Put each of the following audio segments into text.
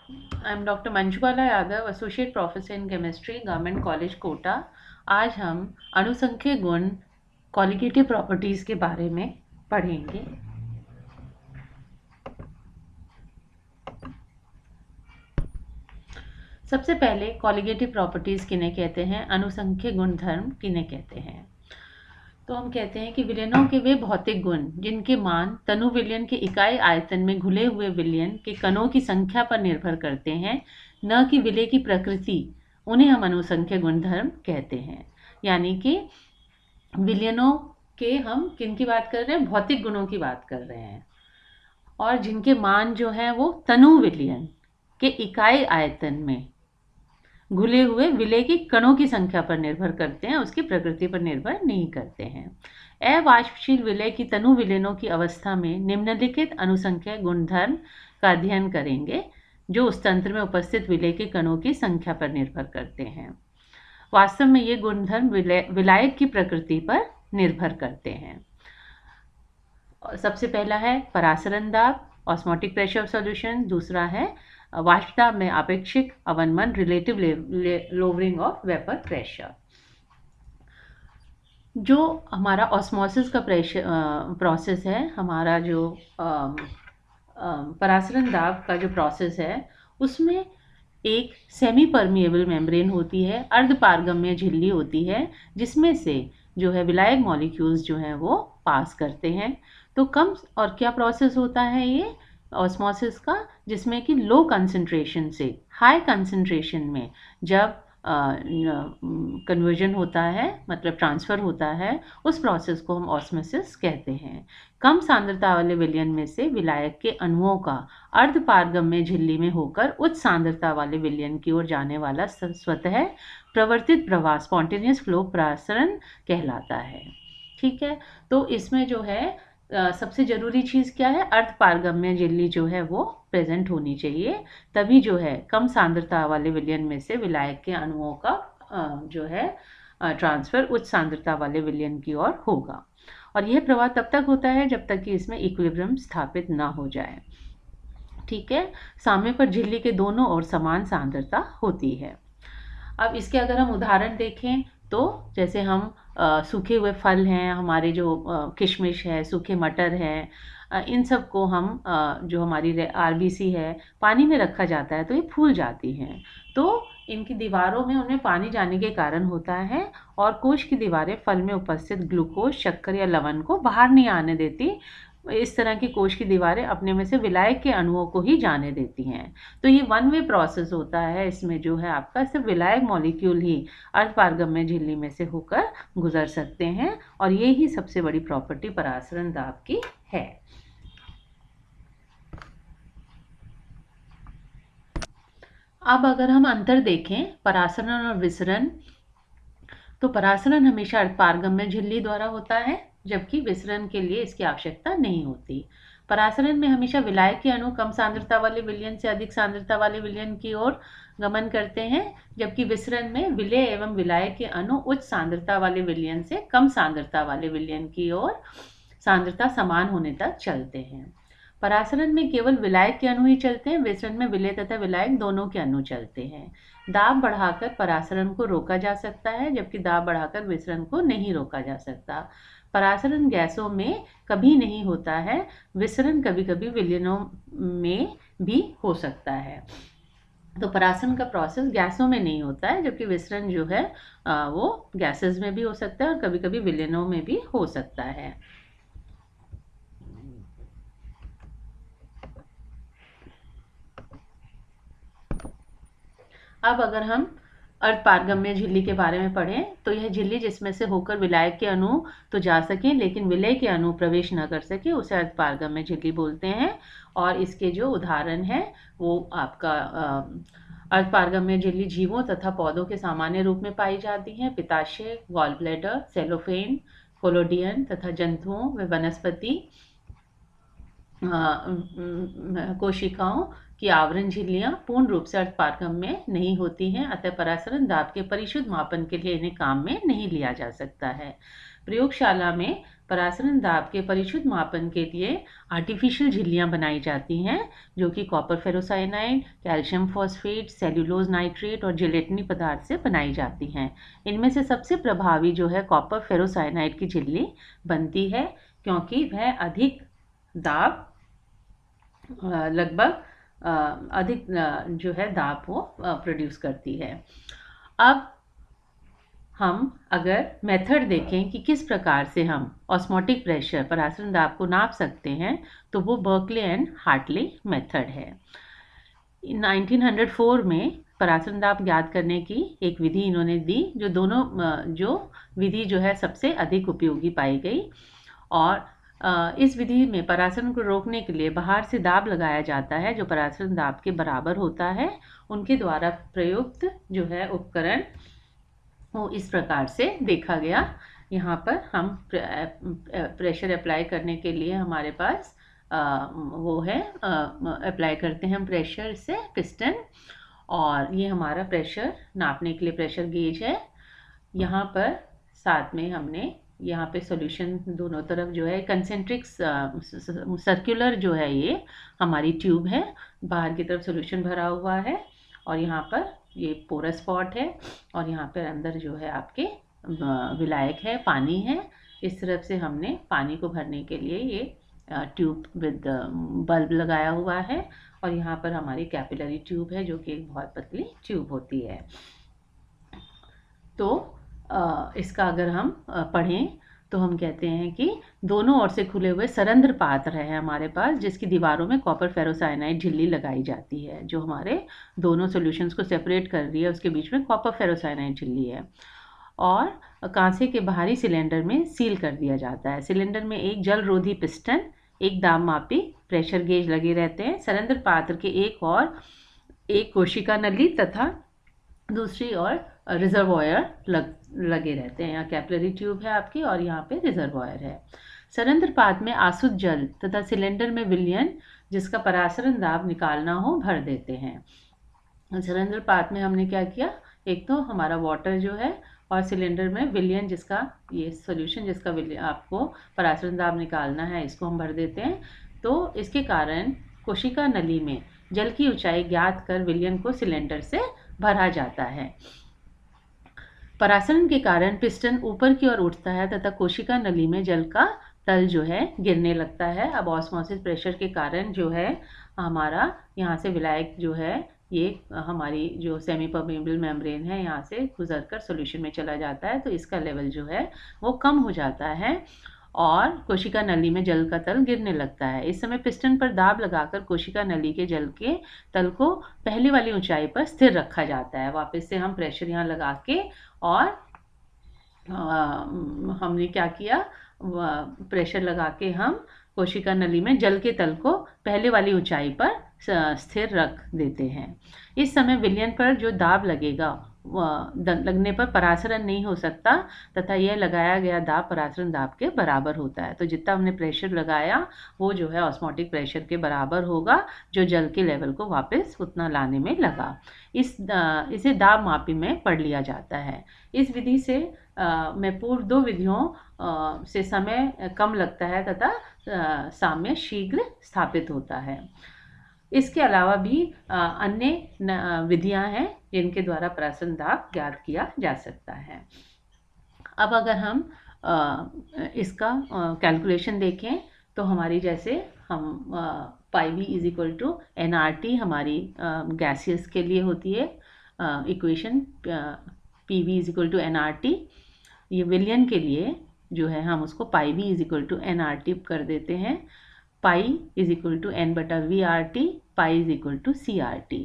I am doctor Manjubala Yadav, associate professor in chemistry, government college Kota. आज हम अणुसंख्यक गुण कॉलिगेटिव प्रॉपर्टीज़ के बारे में पढ़ेंगे। सबसे पहले कॉलिगेटिव प्रॉपर्टीज़ किन्हें कहते हैं, अणुसंख्यक गुणधर्म किन्हें कहते हैं। तो हम कहते हैं कि विलयनों के वे भौतिक गुण जिनके मान तनु विलयन के इकाई आयतन में घुले हुए विलयन के कणों की संख्या पर निर्भर करते हैं, न कि विलय की प्रकृति, उन्हें हम अणुसंख्यक गुणधर्म कहते हैं। यानी कि विलयनों के हम किन की बात कर रहे हैं, भौतिक गुणों की बात कर रहे हैं, और जिनके मान जो है वो तनु विलयन के इकाई आयतन में घुले हुए विलय के कणों की संख्या पर निर्भर करते हैं, उसकी प्रकृति पर निर्भर नहीं करते हैं। अवाष्पशील विलय की तनु विलयनों की अवस्था में निम्नलिखित अणुसंख्यक गुणधर्म का अध्ययन करेंगे जो उस तंत्र में उपस्थित विलय के कणों की संख्या पर निर्भर करते हैं। वास्तव में ये गुणधर्म विलायक की प्रकृति पर निर्भर करते हैं। सबसे पहला है परासरण दाब, ऑस्मोटिक प्रेशर ऑफ सॉल्यूशन। दूसरा है वाष्प दाब में आपेक्षिक अवनमन, relative lowering of vapour pressure. जो हमारा ऑस्मोसिस का प्रोसेस है, हमारा जो परासरण दाब का जो प्रोसेस है, उसमें एक सेमी परमिएबल मेम्ब्रेन होती है, अर्धपारगम्य झिल्ली होती है, जिसमें से जो है विलायक मॉलिक्यूल्स जो हैं वो पास करते हैं। तो कम और क्या प्रोसेस होता है ये ऑस्मोसिस का, जिसमें कि लो कंसंट्रेशन से हाई कंसंट्रेशन में जब कन्वर्जन होता है, मतलब ट्रांसफ़र होता है, उस प्रोसेस को हम ऑस्मोसिस कहते हैं। कम सांद्रता वाले विलयन में से विलायक के अणुओं का अर्धपारगम्य झिल्ली में होकर उच्च सांद्रता वाले विलयन की ओर जाने वाला स्वतः प्रवर्तित प्रवाह, स्पॉन्टेनियस फ्लो परासरण कहलाता है। ठीक है, तो इसमें जो है सबसे ज़रूरी चीज़ क्या है, अर्धपारगम्य झिल्ली जो है वो प्रेजेंट होनी चाहिए, तभी जो है कम सांद्रता वाले विलयन में से विलायक के अणुओं का जो है ट्रांसफ़र उच्च सांद्रता वाले विलयन की ओर होगा। और यह प्रवाह तब तक होता है जब तक कि इसमें इक्विलिब्रियम स्थापित ना हो जाए। ठीक है, साम्य पर झिल्ली के दोनों ओर समान सांद्रता होती है। अब इसके अगर हम उदाहरण देखें तो जैसे हम सूखे हुए फल हैं, हमारे जो किशमिश है, सूखे मटर हैं, इन सब को हम जो हमारी आरबीसी है, पानी में रखा जाता है तो ये फूल जाती हैं। तो इनकी दीवारों में उनमें पानी जाने के कारण होता है, और कोश की दीवारें फल में उपस्थित ग्लूकोज, शक्कर या लवण को बाहर नहीं आने देती। इस तरह की कोश की दीवारें अपने में से विलायक के अणुओं को ही जाने देती हैं। तो ये वन वे प्रोसेस होता है, इसमें जो है आपका सिर्फ विलायक मॉलिक्यूल ही अर्धपारगम्य झिल्ली में से होकर गुजर सकते हैं, और ये ही सबसे बड़ी प्रॉपर्टी परासरण दाब की है। अब अगर हम अंतर देखें परासरण और विसरण, तो परासरण हमेशा अर्धपारगम्य झिल्ली द्वारा होता है, जबकि विसरण के लिए इसकी आवश्यकता नहीं होती। परासरण में हमेशा विलायक के अणु कम सांद्रता वाले विलयन से अधिक सांद्रता वाले विलयन की ओर गमन करते हैं, जबकि विसरण में विलय एवं विलायक के अणु उच्च सांद्रता वाले विलयन से कम सांद्रता वाले विलयन की ओर सांद्रता समान होने तक चलते हैं। परासरण में केवल विलायक के अणु ही चलते हैं, विसरण में विलय तथा विलायक दोनों के अणु चलते हैं। दाब बढ़ाकर परासरण को रोका जा सकता है, जबकि दाब बढ़ाकर विसरण को नहीं रोका जा सकता। परासरण गैसों में कभी नहीं होता है, विसरण कभी कभी विलयनों में भी हो सकता है। तो परासरण का प्रोसेस गैसों में नहीं होता है, जबकि विसरण जो है वो गैसेस में भी हो सकता है और कभी कभी विलयनों में भी हो सकता है। अब अगर हम अर्धपारगम्य झिल्ली के बारे में पढ़ें, तो यह झिल्ली जिसमें से होकर विलायक के अणु तो जा सकें लेकिन विलय के अणु प्रवेश न कर सके, उसे अर्धपारगम्य झिल्ली बोलते हैं। और इसके जो उदाहरण हैं वो आपका अर्धपारगम्य झिल्ली जीवों तथा पौधों के सामान्य रूप में पाई जाती हैं। पित्ताशय, गॉल ब्लैडर, सेलोफेन, कोलोडियन तथा जंतुओं व वनस्पति कोशिकाओं की आवरण झिल्लियां पूर्ण रूप से अर्धपारगम्य नहीं होती हैं, अतः परासरण दाब के परिशुद्ध मापन के लिए इन्हें काम में नहीं लिया जा सकता है। प्रयोगशाला में परासरण दाब के परिशुद्ध मापन के लिए आर्टिफिशियल झिल्लियाँ बनाई जाती हैं, जो कि copper ferrocyanide, calcium phosphate, cellulose nitrate और जिलेटिनी पदार्थ से बनाई जाती हैं। इनमें से सबसे प्रभावी जो है कॉपर फेरोसाइनाइड की झिल्ली बनती है, क्योंकि वह अधिक दाब लगभग अधिक जो है दाब वो प्रोड्यूस करती है। अब हम अगर मेथड देखें कि किस प्रकार से हम ऑस्मोटिक प्रेशर परासरण दाब को नाप सकते हैं, तो वो बर्कले एंड हार्टले मेथड है। 1904 में परासरण दाब ज्ञात करने की एक विधि इन्होंने दी, जो विधि जो है सबसे अधिक उपयोगी पाई गई। और इस विधि में परासरण को रोकने के लिए बाहर से दाब लगाया जाता है, जो परासरण दाब के बराबर होता है। उनके द्वारा प्रयुक्त जो है उपकरण वो इस प्रकार से देखा गया। यहाँ पर हम प्रेशर अप्लाई करने के लिए हमारे पास वो है, अप्लाई करते हैं हम प्रेशर से पिस्टन, और ये हमारा प्रेशर नापने के लिए प्रेशर गेज है। यहाँ पर साथ में हमने यहाँ पे सॉल्यूशन दोनों तरफ जो है कंसेंट्रिक सर्कुलर जो है ये हमारी ट्यूब है, बाहर की तरफ सॉल्यूशन भरा हुआ है, और यहाँ पर ये पोरस स्पॉट है, और यहाँ पर अंदर जो है आपके विलायक है, पानी है। इस तरफ से हमने पानी को भरने के लिए ये ट्यूब विद बल्ब लगाया हुआ है, और यहाँ पर हमारी कैपिलरी ट्यूब है, जो कि एक बहुत पतली ट्यूब होती है। तो इसका अगर हम पढ़ें तो हम कहते हैं कि दोनों ओर से खुले हुए सरंध्र पात्र है हमारे पास, जिसकी दीवारों में कॉपर फेरोसाइनाइड झिल्ली लगाई जाती है, जो हमारे दोनों सॉल्यूशंस को सेपरेट कर रही है। उसके बीच में कॉपर फेरोसाइनाइड झिल्ली है, और कांसे के बाहरी सिलेंडर में सील कर दिया जाता है। सिलेंडर में एक जल रोधी पिस्टन, एक दाब मापी प्रेशर गेज लगे रहते हैं। सरंध्र पात्र के एक कोशिका नली तथा दूसरी ओर रिजर्वॉयर लगे रहते हैं। यहाँ कैपिलरी ट्यूब है आपकी, और यहाँ पे रिजर्वॉयर है। सरंध्र पात्र में आसुत जल तथा सिलेंडर में विलयन, जिसका परासरण दाब निकालना हो, भर देते हैं। सरंध्र पात्र में हमने क्या किया, एक तो हमारा वाटर जो है, और सिलेंडर में विलयन, जिसका ये सॉल्यूशन जिसका आपको परासरण दाब निकालना है, इसको हम भर देते हैं। तो इसके कारण कोशिका नली में जल की ऊंचाई ज्ञात कर विलयन को सिलेंडर से भरा जाता है। परासरण के कारण पिस्टन ऊपर की ओर उठता है तथा कोशिका नली में जल का तल जो है गिरने लगता है। अब ऑस्मोसिस प्रेशर के कारण जो है हमारा यहाँ से विलायक जो है, ये हमारी जो सेमी परमेबल मेम्ब्रेन है, यहाँ से गुजरकर सॉल्यूशन में चला जाता है, तो इसका लेवल जो है वो कम हो जाता है, और कोशिका नली में जल का तल गिरने लगता है। इस समय पिस्टन पर दाब लगाकर कोशिका नली के जल के तल को पहले वाली ऊंचाई पर स्थिर रखा जाता है। वापस से हम प्रेशर यहाँ लगा के, और हमने क्या किया, प्रेशर लगा के हम कोशिका नली में जल के तल को पहले वाली ऊंचाई पर स्थिर रख देते हैं। इस समय विलयन पर जो दाब लगने पर परासरण नहीं हो सकता, तथा यह लगाया गया दाब परासरण दाब के बराबर होता है। तो जितना हमने प्रेशर लगाया वो जो है ऑस्मोटिक प्रेशर के बराबर होगा, जो जल के लेवल को वापस उतना लाने में लगा। इसे दाब मापी में पढ़ लिया जाता है। इस विधि से में पूर्व दो विधियों से समय कम लगता है तथा साम्य शीघ्र स्थापित होता है। इसके अलावा भी अन्य विधियां हैं जिनके द्वारा परासरण दाब ज्ञात किया जा सकता है। अब अगर हम इसका कैलकुलेशन देखें तो हमारी जैसे हम pi V is equal to NRT हमारी गैसियस के लिए होती है equation, PV is equal to NRT। ये विलयन के लिए जो है हम उसको pi V is equal to NRT कर देते हैं। Pi is equal to N/VRT, pi is equal to CRT।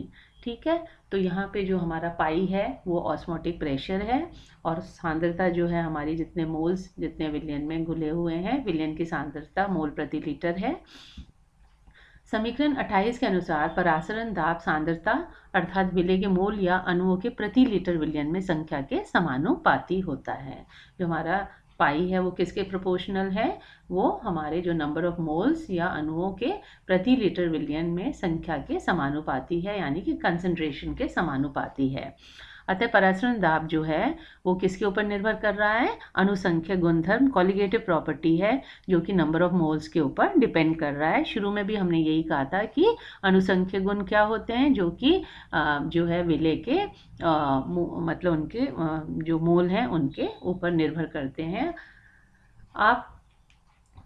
ठीक है, तो यहाँ पे जो हमारा पाई है वो ऑस्मोटिक प्रेशर है, और सांद्रता जो है हमारी जितने मोल्स जितने विलयन में घुले हुए हैं, विलयन की सांद्रता मोल प्रति लीटर है। समीकरण 28 के अनुसार परासरण दाब सांद्रता अर्थात विलय के मोल या अणुओं के प्रति लीटर विलयन में संख्या के समानुपाती होता है। जो हमारा पाई है वो किसके प्रोपोर्शनल है, वो हमारे जो नंबर ऑफ मोल्स या अणुओं के प्रति लीटर विलयन में संख्या के समानुपाती है, यानी कि कंसंट्रेशन के समानुपाती है। अतः परासरण दाब जो है वो किसके ऊपर निर्भर कर रहा है? अनुसंख्यक गुणधर्म, कॉलिगेटिव प्रॉपर्टी है, जो कि नंबर ऑफ मोल्स के ऊपर डिपेंड कर रहा है। शुरू में भी हमने यही कहा था कि अनुसंख्यक गुण क्या होते हैं, जो कि जो है विलेय के मतलब उनके जो मोल हैं उनके ऊपर निर्भर करते हैं। आप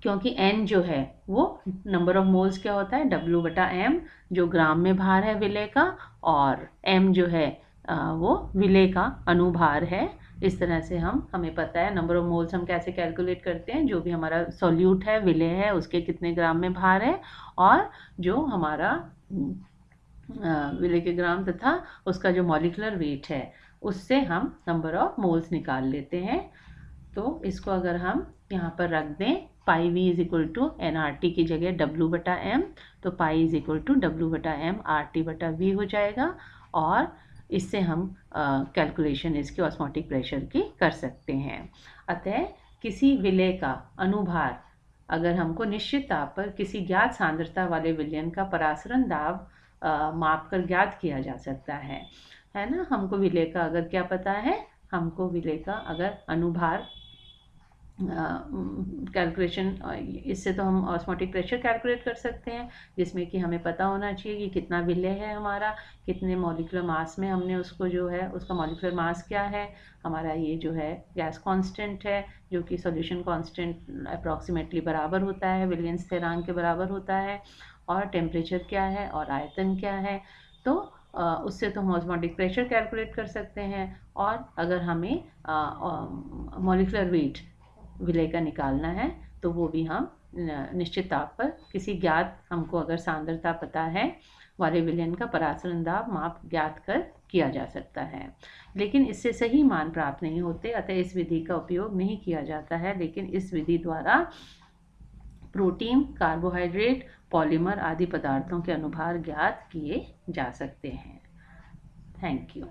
क्योंकि n जो है वो नंबर ऑफ मोल्स क्या होता है? W/m, जो ग्राम में भार है विलेय का, और m जो है वो विलेय का अनुभार है। इस तरह से हमें पता है नंबर ऑफ मोल्स हम कैसे कैलकुलेट करते हैं। जो भी हमारा सॉल्यूट है, विलेय है, उसके कितने ग्राम में भार है, और जो हमारा विलेय के ग्राम तथा उसका जो मॉलिक्यूलर वेट है, उससे हम नंबर ऑफ मोल्स निकाल लेते हैं। तो इसको अगर हम यहाँ पर रख दें, pi v is equal to nRT की जगह W/m, तो पाई is equal to W/m RT/V हो जाएगा, और इससे हम कैलकुलेशन इसके ऑस्मोटिक प्रेशर की कर सकते हैं। अतः किसी विलेय का अनुभार अगर हमको निश्चित ताप पर किसी ज्ञात सांद्रता वाले विलयन का परासरण दाब माप कर ज्ञात किया जा सकता है ना। हमको विलेय का अगर क्या पता है, हमको विलेय का अगर अनुभार कैलकुलेशन, इससे तो हम ऑस्मोटिक प्रेशर कैलकुलेट कर सकते हैं, जिसमें कि हमें पता होना चाहिए कि कितना विलेय है हमारा, कितने मॉलिक्यूलर मास में हमने उसको जो है उसका मॉलिक्यूलर मास क्या है, हमारा ये जो है गैस कांस्टेंट है, जो कि सॉल्यूशन कांस्टेंट अप्रॉक्सीमेटली बराबर होता है, विलियन स्थिरांक के बराबर होता है, और टेम्परेचर क्या है और आयतन क्या है। तो उससे तो हम ऑस्मोटिक प्रेशर कैलकुलेट कर सकते हैं। और अगर हमें मॉलिक्यूलर वेट विलेय का निकालना है, तो वो भी हम निश्चित ताप पर किसी ज्ञात, हमको अगर सांद्रता पता है वाले विलयन का परासरण दाब माप ज्ञात कर किया जा सकता है। लेकिन इससे सही मान प्राप्त नहीं होते, अतः इस विधि का उपयोग नहीं किया जाता है। लेकिन इस विधि द्वारा प्रोटीन, कार्बोहाइड्रेट, पॉलीमर आदि पदार्थों के अनुभार ज्ञात किए जा सकते हैं। Thank you.